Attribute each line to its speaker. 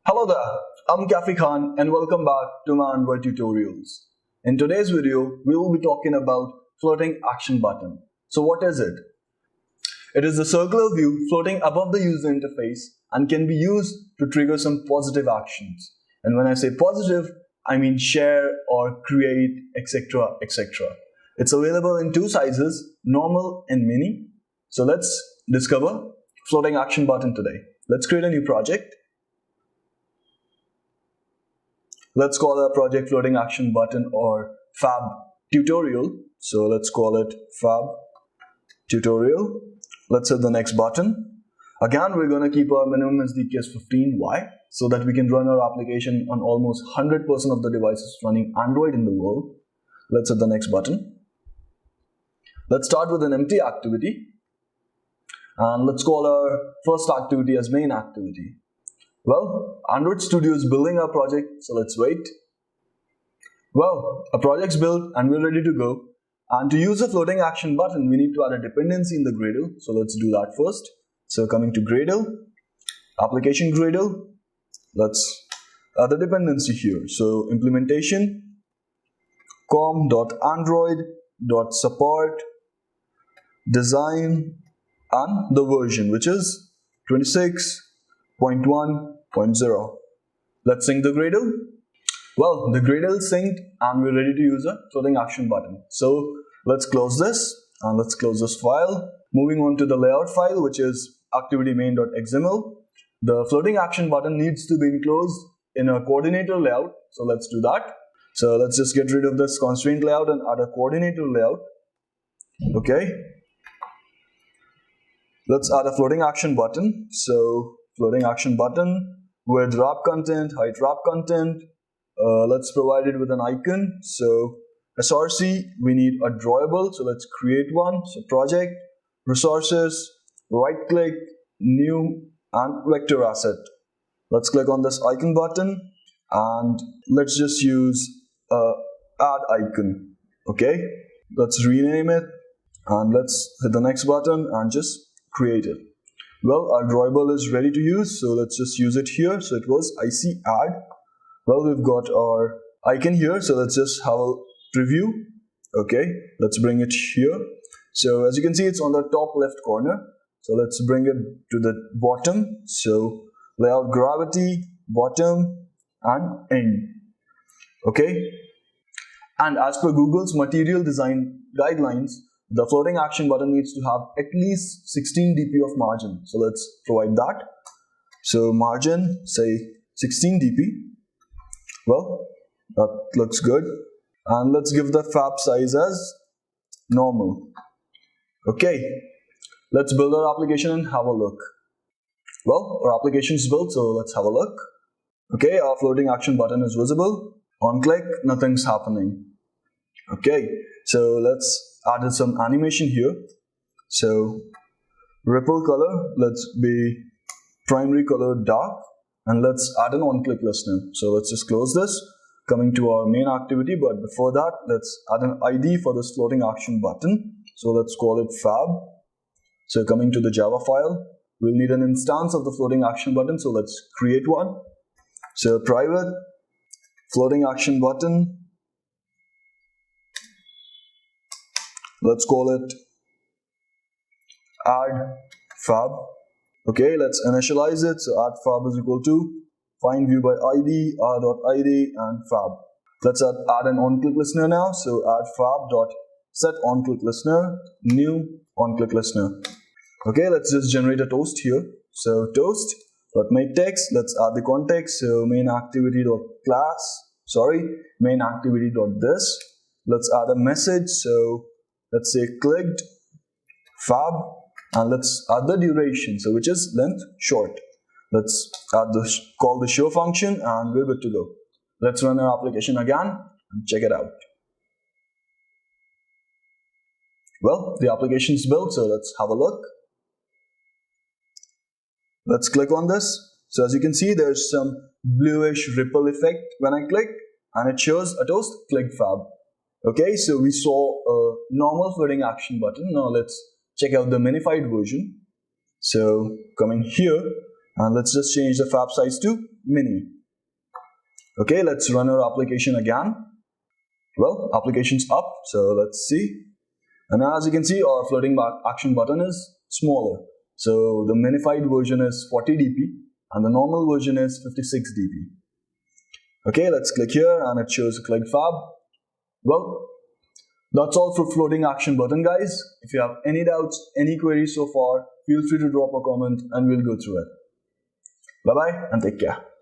Speaker 1: Hello there, I'm Kafi Khan and welcome back to my Android tutorials. In today's video, we will be talking about floating action button. So what is it? It is a circular view floating above the user interface and can be used to trigger some positive actions. And when I say positive, I mean share or create, etc. etc. It's available in two sizes, normal and mini. So let's discover floating action button today. Let's create a new project. Let's call our project floating action button or fab tutorial. So let's call it fab tutorial. Let's hit the next button. Again, we're going to keep our minimum SDK as 15. Why? So that we can run our application on almost 100% of the devices running Android in the world. Let's hit the next button. Let's start with an empty activity. And let's call our first activity as main activity. Well, Android Studio is building our project, so let's wait. Well, our project's built and we're ready to go. And to use the floating action button, we need to add a dependency in the Gradle. So let's do that first. So coming to Gradle, application Gradle, let's add the dependency here. So implementation com.android.support design and the version, which is 26.1.0. Let's sync the Gradle. Well, the Gradle is synced and we're ready to use a floating action button. So let's close this and let's close this file. Moving on to the layout file, which is activity main.xml. The floating action button needs to be enclosed in a coordinator layout. So let's do that. So let's just get rid of this constraint layout and add a coordinator layout. Okay. Let's add a floating action button. So floating action button with wrap content, height wrap content. Let's provide it with an icon. So SRC, we need a drawable. So let's create one. So project, resources, right click, new and vector asset. Let's click on this icon button and let's just use add icon. Okay, let's rename it and let's hit the next button and just create it. Well, our drawable is ready to use, so let's just use it here. So it was IC add. Well, we've got our icon here, so let's just have a preview. Okay, let's bring it here. So as you can see, it's on the top left corner. So let's bring it to the bottom. So layout gravity, bottom and end. Okay, and as per Google's material design guidelines, the floating action button needs to have at least 16 dp of margin. So let's provide that. So margin, say 16 dp. Well, that looks good. And let's give the fab size as normal. Okay, let's build our application and have a look. Well, our application is built, so let's have a look. Okay, our floating action button is visible. On click, nothing's happening. Okay, so let's add some animation here. So ripple color, let's be primary color dark, and let's add an on-click listener. So let's just close this. Coming to our main activity, but before that, let's add an ID for this floating action button. So let's call it fab. So coming to the Java file, we'll need an instance of the floating action button. So let's create one. So private floating action button. Let's call it add fab. Okay, let's initialize it. So add fab is equal to find view by ID, r.id and fab. Let's add an on-click listener now. So add fab.set on-click listener, new on-click listener. Okay, let's just generate a toast here. So toast dot make text. Let's add the context. So main activity.this. Let's add a message. So let's say clicked fab and let's add the duration, so which is length short. Let's call the show function and we're good to go. Let's run our application again and check it out. Well, the application is built, so let's have a look. Let's click on this. So as you can see, there's some bluish ripple effect when I click and it shows a toast clicked fab. Okay, so we saw a normal floating action button. Now let's check out the minified version. So coming here, and let's just change the fab size to mini. Okay, let's run our application again. Well, application's up, so let's see. And as you can see, our floating action button is smaller. So the minified version is 40 dp and the normal version is 56 dp. Okay, let's click here and it shows a clicked fab. Well, that's all for floating action button, guys. If you have any doubts, any queries so far, feel free to drop a comment and we'll go through it. Bye bye and take care.